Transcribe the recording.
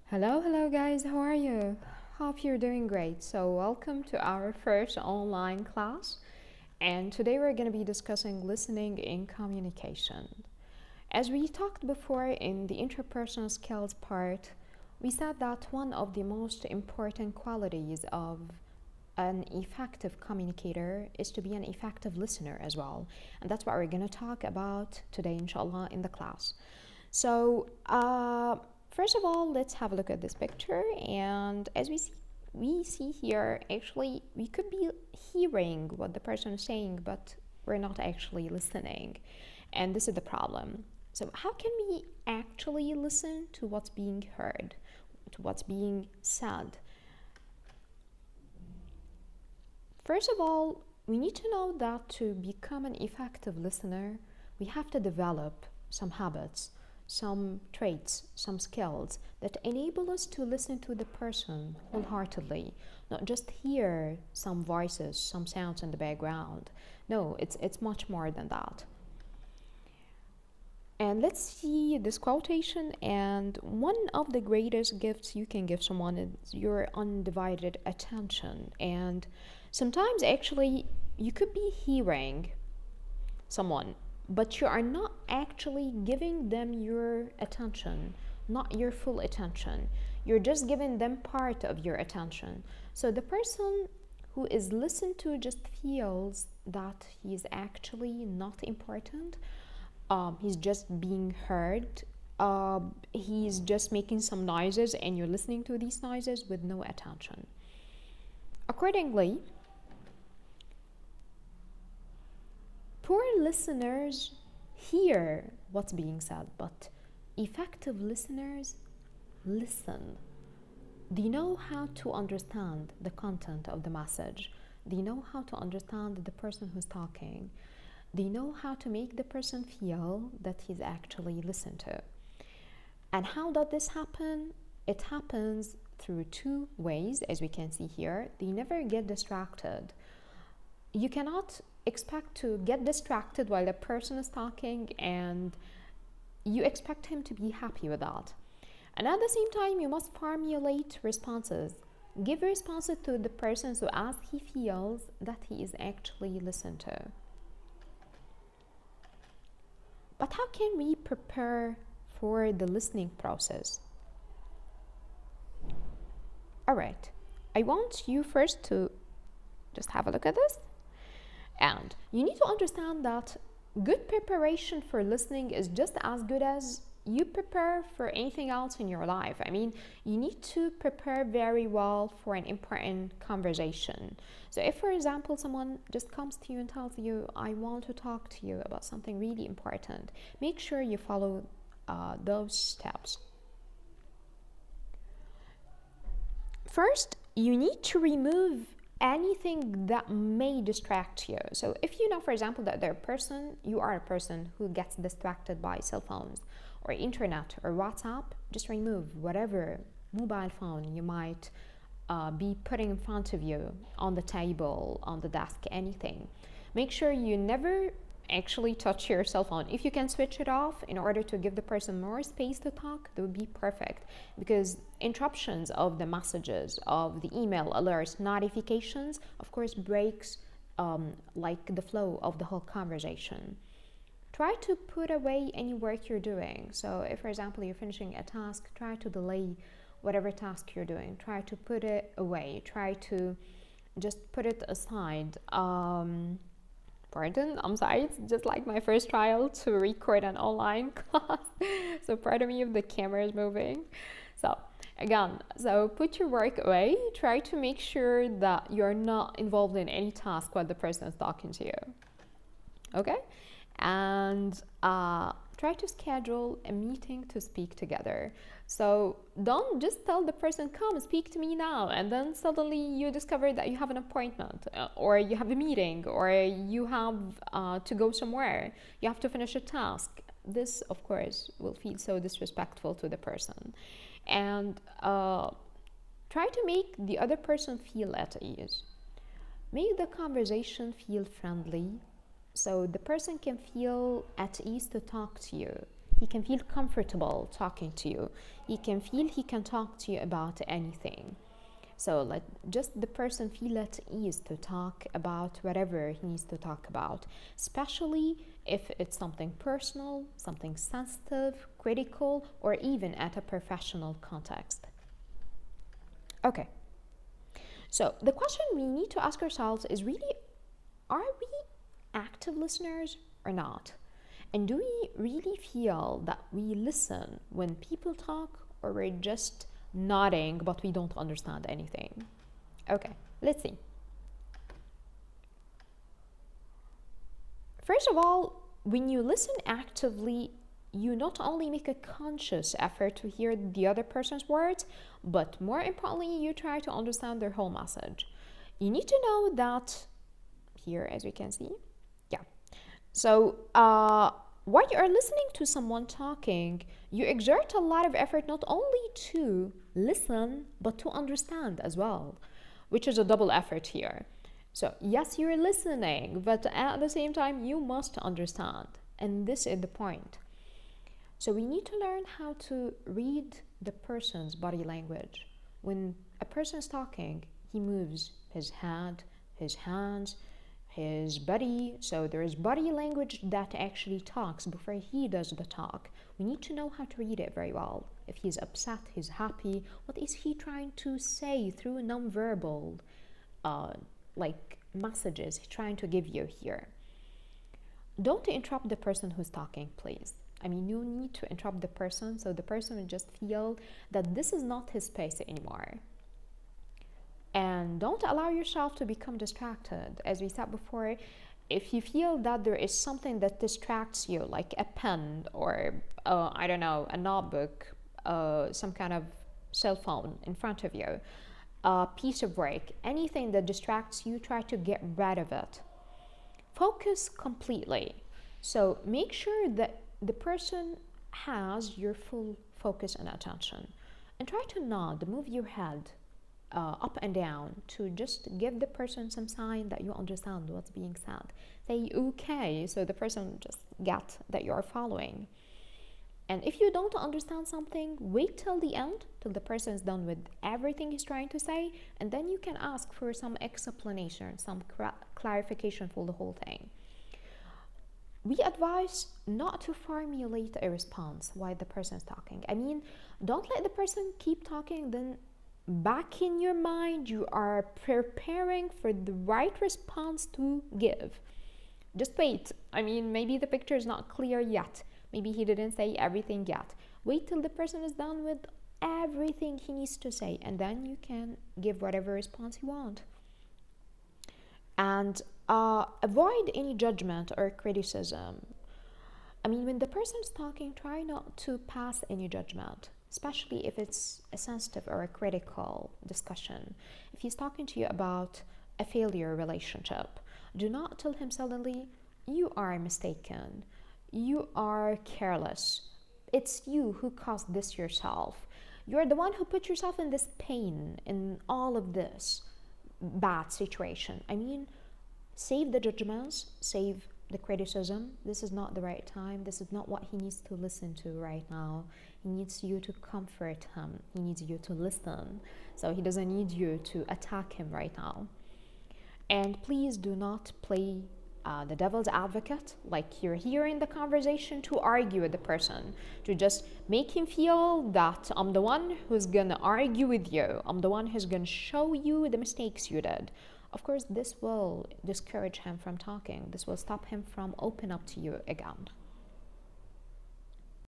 Hello guys, how are you? Hope you're doing great. So, welcome to our first online class. And today we're going to be discussing listening in communication. As we talked before in the interpersonal skills part, we said that one of the most important qualities of an effective communicator is to be an effective listener as well. And that's what we're going to talk about today, inshallah, in the class. So, first of all, let's have a look at this picture. And as we see here, actually, we could be hearing what the person is saying, but we're not actually listening. And this is the problem. So, how can we actually listen to what's being heard, to what's being said? First of all, we need to know that to become an effective listener, we have to develop some habits, some traits, some skills that enable us to listen to the person wholeheartedly, not just hear some voices, some sounds in the background. No, it's much more than that. And let's see this quotation. And one of the greatest gifts you can give someone is your undivided attention. And sometimes, actually, you could be hearing someone, but you are not actually giving them your attention, not your full attention. You're just giving them part of your attention. So the person who is listened to just feels that he's actually not important. He's just being heard. He's just making some noises, and you're listening to these noises with no attention. Accordingly, poor listeners hear what's being said, but effective listeners listen. They know how to understand the content of the message. They know how to understand the person who's talking. They know how to make the person feel that he's actually listened to. And how does this happen? It happens through two ways, as we can see here. They never get distracted. You cannot expect to get distracted while the person is talking and you expect him to be happy with that. And at the same time, you must formulate responses. Give responses to the person so as he feels that he is actually listened to. But how can we prepare for the listening process? Alright, I want you first to just have a look at this. And you need to understand that good preparation for listening is just as good as you prepare for anything else in your life. I mean, you need to prepare very well for an important conversation. So if, for example, someone just comes to you and tells you, I want to talk to you about something really important, make sure you follow those steps. First, you need to remove anything that may distract you. So if you know, for example, that you are a person who gets distracted by cell phones or internet or WhatsApp, just remove whatever mobile phone you might be putting in front of you on the table, on the desk, anything. Make sure you never actually touch your cell phone. If you can switch it off in order to give the person more space to talk, that would be perfect, because interruptions of the messages, of the email alerts, notifications, of course, breaks like the flow of the whole conversation. Try to put away any work you're doing. So if, for example, you're finishing a task, try to delay whatever task you're doing. Try to put it away. Try to just put it aside. Pardon, I'm sorry, it's just like my first trial to record an online class. So pardon me if the camera is moving. So again, put your work away. Try to make sure that you're not involved in any task while the person is talking to you. Okay? And try to schedule a meeting to speak together. So don't just tell the person, come speak to me now, and then suddenly you discover that you have an appointment or you have a meeting or you have to go somewhere. You have to finish a task. This, of course, will feel so disrespectful to the person. And try to make the other person feel at ease. Make the conversation feel friendly, so the person can feel at ease to talk to you. He can feel comfortable talking to you. He can feel he can talk to you about anything. So let just the person feel at ease to talk about whatever he needs to talk about, especially if it's something personal, something sensitive, critical, or even at a professional context. Okay. So the question we need to ask ourselves is really, are we active listeners or not? And do we really feel that we listen when people talk, or we're just nodding but we don't understand anything? Okay, let's see. First of all, when you listen actively, you not only make a conscious effort to hear the other person's words, but more importantly, you try to understand their whole message. You need to know that here, as we can see, yeah. So, while you are listening to someone talking, you exert a lot of effort not only to listen, but to understand as well, which is a double effort here. So, yes, you're listening, but at the same time, you must understand. And this is the point. So, we need to learn how to read the person's body language. When a person is talking, he moves his head, his hands, his body. So there is body language that actually talks before he does the talk. We need to know how to read it very well. If he's upset, he's happy, what is he trying to say through nonverbal messages he's trying to give you here. Don't interrupt the person who's talking, please. I mean, you need to interrupt the person so the person will just feel that this is not his space anymore. And don't allow yourself to become distracted. As we said before, if you feel that there is something that distracts you, like a pen or, a notebook, some kind of cell phone in front of you, a piece of work, anything that distracts you, try to get rid of it. Focus completely. So make sure that the person has your full focus and attention. And try to nod, move your head up and down to just give the person some sign that you understand what's being said. Say okay, so the person just get that you're following. And if you don't understand something, wait till the end, till the person is done with everything he's trying to say, and then you can ask for some explanation, some clarification for the whole thing. We advise not to formulate a response while the person is talking. I mean, don't let the person keep talking, then back in your mind you are preparing for the right response to give. Just wait. I mean, maybe the picture is not clear yet. Maybe he didn't say everything yet. Wait till the person is done with everything he needs to say, and then you can give whatever response you want. And avoid any judgment or criticism. I mean, when the person is talking, try not to pass any judgment, especially if it's a sensitive or a critical discussion. If he's talking to you about a failure relationship, do not tell him suddenly, you are mistaken, you are careless, it's you who caused this yourself, you're the one who put yourself in this pain, in all of this bad situation. I mean, save the judgments, save the criticism. This is not the right time. This is not what he needs to listen to right now. He needs you to comfort him. He needs you to listen. So he doesn't need you to attack him right now. And please do not play the devil's advocate, like you're here in the conversation to argue with the person, to just make him feel that I'm the one who's gonna argue with you, I'm the one who's gonna show you the mistakes you did. Of course, this will discourage him from talking. This will stop him from opening up to you again.